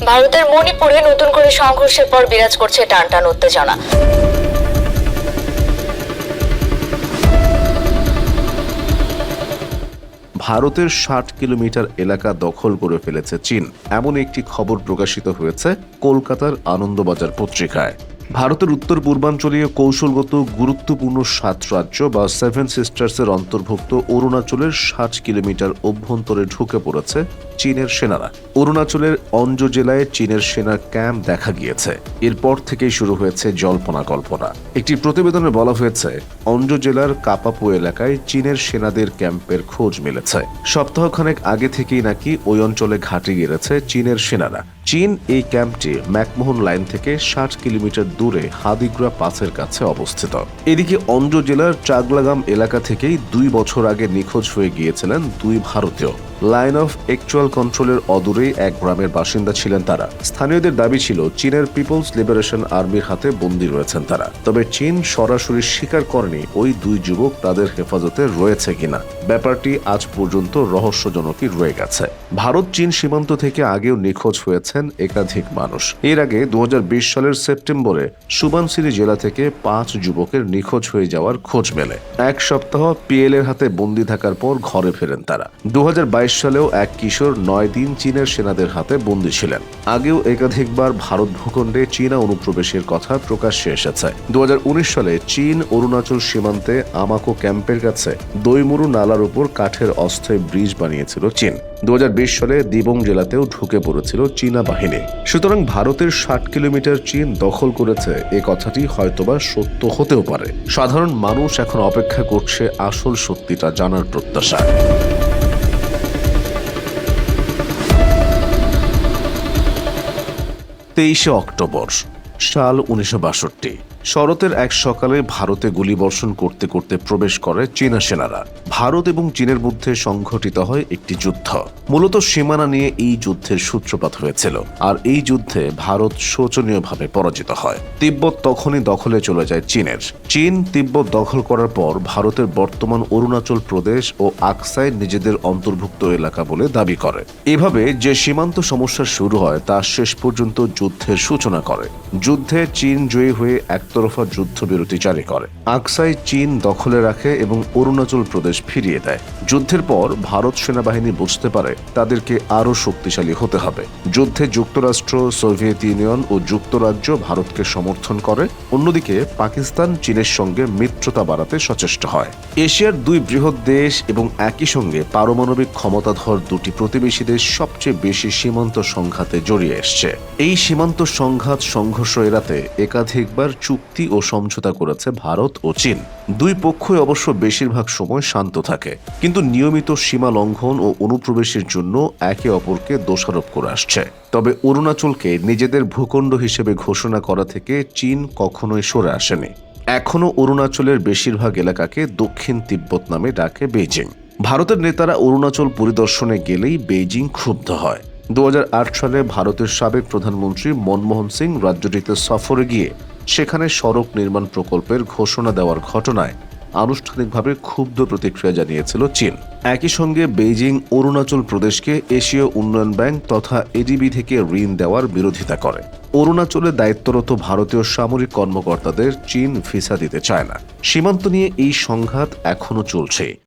ভারতের মণিপুরে নতুন করে সংঘর্ষের পর বিরাজ করছে টানটান উত্তেজনা। ভারতের ৬০ কিলোমিটার এলাকা দখল করে ফেলেছে চীন, এমন একটি খবর প্রকাশিত হয়েছে কলকাতার আনন্দবাজার পত্রিকায়। ভারতের উত্তর পূর্বাঞ্চলীয় কৌশলগত গুরুত্বপূর্ণ ৭ রাজ্য বা 7 সিস্টার্সের অন্তর্ভুক্ত অরুণাচলের ৬০ কিলোমিটার অভ্যন্তরে ঢুকে পড়েছে চীনের সেনারা। অরুণাচলের অঞ্জ জেলায় চীনের সেনার ক্যাম্প দেখা গিয়েছে। এরপর থেকেই শুরু হয়েছে জল্পনা কল্পনা। একটি প্রতিবেদনে বলা হয়েছে, অঞ্জ জেলার কাপাপু এলাকায় চীনের সেনাদের ক্যাম্পের খোঁজ মিলেছে। সপ্তাহখানেক আগে থেকেই নাকি ওই অঞ্চলে ঘাঁটি গেড়েছে চীনের সেনারা। চীন এই ক্যাম্পটি ম্যাকমোহন লাইন থেকে ৬০ কিলোমিটার দূরে হাদিগ্রা পাসের কাছে অবস্থিত। এদিকে অঞ্জ জেলার চাগলাগাম এলাকা থেকেই ২ বছর আগে নিখোঁজ হয়ে গিয়েছিলেন ২ ভারতীয়। লাইন অফ অ্যাকচুয়াল কন্ট্রোলের অদূরেই এক গ্রামের বাসিন্দা ছিলেন তারা। স্থানীয়দের দাবি ছিল চীনের পিপলস লিবারেশন আর্মির হাতে বন্দী রয়েছেন তারা। তবে চীন সরাসরি স্বীকার করেনি ওই ২ যুবক তাদের হেফাজতে রয়েছে কিনা। ব্যাপারটি আজ পর্যন্ত রহস্যজনকই রয়ে গেছে। ভারত চীন সীমান্ত থেকে আগেও নিখোঁজ হয়েছেন একাধিক মানুষ। এর আগে ২০২০ সালের সেপ্টেম্বরে সুবানসিরি জেলা থেকে ৫ যুবকের নিখোঁজ হয়ে যাওয়ার খোঁজ মেলে। এক সপ্তাহ পিএল এর হাতে বন্দী থাকার পর ঘরে ফেরেন তারা। ২০২২ সালেও এক কিশোর ৯ দিন চীনের সেনাদের হাতে বন্দী ছিলেন। আগেও একাধিকবার ভারত ভূখণ্ডে চীনা অনুপ্রবেশের কথা প্রকাশ্যে এসেছে। ২০১৯ সালে চীন অরুণাচল সীমান্তে আমাকো ক্যাম্পের কাছে দৈমুরু নালার উপর কাঠের অস্থায়ী ব্রিজ বানিয়েছিল চীন। ২০২০ সালে দিবং জেলাতেও ঢুকে পড়েছিল চীনা বাহিনী। সুতরাং ভারতের ৬০ কিলোমিটার চীন দখল করেছে এ কথাটি হয়তোবা সত্য হতেও পারে। সাধারণ মানুষ এখন অপেক্ষা করছে আসল সত্যিটা জানার প্রত্যাশায়। ২৩ অক্টোবর সাল ১৯৬২। শরতের এক সকালে ভারতে গুলিবর্ষণ করতে করতে প্রবেশ করে চীনা সেনারা। ভারত এবং চীনের মধ্যে সংঘটিত হয় একটি যুদ্ধ। মূলত সীমানা নিয়ে এই যুদ্ধের সূত্রপাত হয়েছিল, আর এই যুদ্ধে ভারত শোচনীয়ভাবে পরাজিত হয়। তিব্বত তখনই দখলে চলে যায় চীনের। চীন তিব্বত দখল করার পর ভারতের বর্তমান অরুণাচল প্রদেশ ও আকসাই নিজেদের অন্তর্ভুক্ত এলাকা বলে দাবি করে। এভাবে যে সীমান্ত সমস্যা শুরু হয় তা শেষ পর্যন্ত যুদ্ধের সূচনা করে। যুদ্ধে চীন জয়ী হয়ে একতরফা যুদ্ধবিরতি জারি করে। আকসাই চীন দখলে রাখে এবং অরুণাচল প্রদেশ ফিরিয়ে দেয়। যুদ্ধের পর ভারত সেনাবাহিনী বুঝতে পারে তাদেরকে আরও শক্তিশালী হতে হবে। যুদ্ধে যুক্তরাষ্ট্র, সোভিয়েত ইউনিয়ন ও যুক্তরাজ্য ভারতকে সমর্থন করে। অন্যদিকে পাকিস্তান চীনের সঙ্গে মিত্রতা বাড়াতে সচেষ্ট হয়। এশিয়ার ২ বৃহৎ দেশ এবং একই সঙ্গে পারমাণবিক ক্ষমতাধর ২টি প্রতিবেশী দেশ সবচেয়ে বেশি সীমান্ত সংঘাতে জড়িয়ে এসছে। এই সীমান্ত সংঘাত সংঘর্ষ এড়াতে একাধিকবার চুক্তি ও সমঝোতা করেছে ভারত ও চীন। ২ পক্ষই অবশ্য বেশিরভাগ সময় শান্ত থাকে, কিন্তু নিয়মিত সীমা লঙ্ঘন ও অনুপ্রবেশের জন্য একে অপরকে দোষারোপ করে আসছে। তবে অরুণাচলকে নিজেদের ভূখণ্ড হিসেবে ঘোষণা করা থেকে চীন কখনোই সরে আসেনি। এখনও অরুণাচলের বেশিরভাগ এলাকাকে দক্ষিণ তিব্বত নামে ডাকে বেইজিং। ভারতের নেতারা অরুণাচল পরিদর্শনে গেলেই বেইজিং ক্ষুব্ধ হয়। ২০০৮ সালে ভারতের সাবেক প্রধানমন্ত্রী মনমোহন সিং রাজ্যটিতে সফরে গিয়ে সেখানে সড়ক নির্মাণ প্রকল্পের ঘোষণা দেওয়ার ঘটনায় আনুষ্ঠানিকভাবে ক্ষুব্ধ প্রতিক্রিয়া জানিয়েছিল চীন। একই সঙ্গে বেইজিং অরুণাচল প্রদেশকে এশীয় উন্নয়ন ব্যাংক তথা এডিবি থেকে ঋণ দেওয়ার বিরোধিতা করে। অরুণাচলে দায়িত্বরত ভারতীয় সামরিক কর্মকর্তাদের চীন ভিসা দিতে চায় না। সীমান্ত নিয়ে এই সংঘাত এখনও চলছে।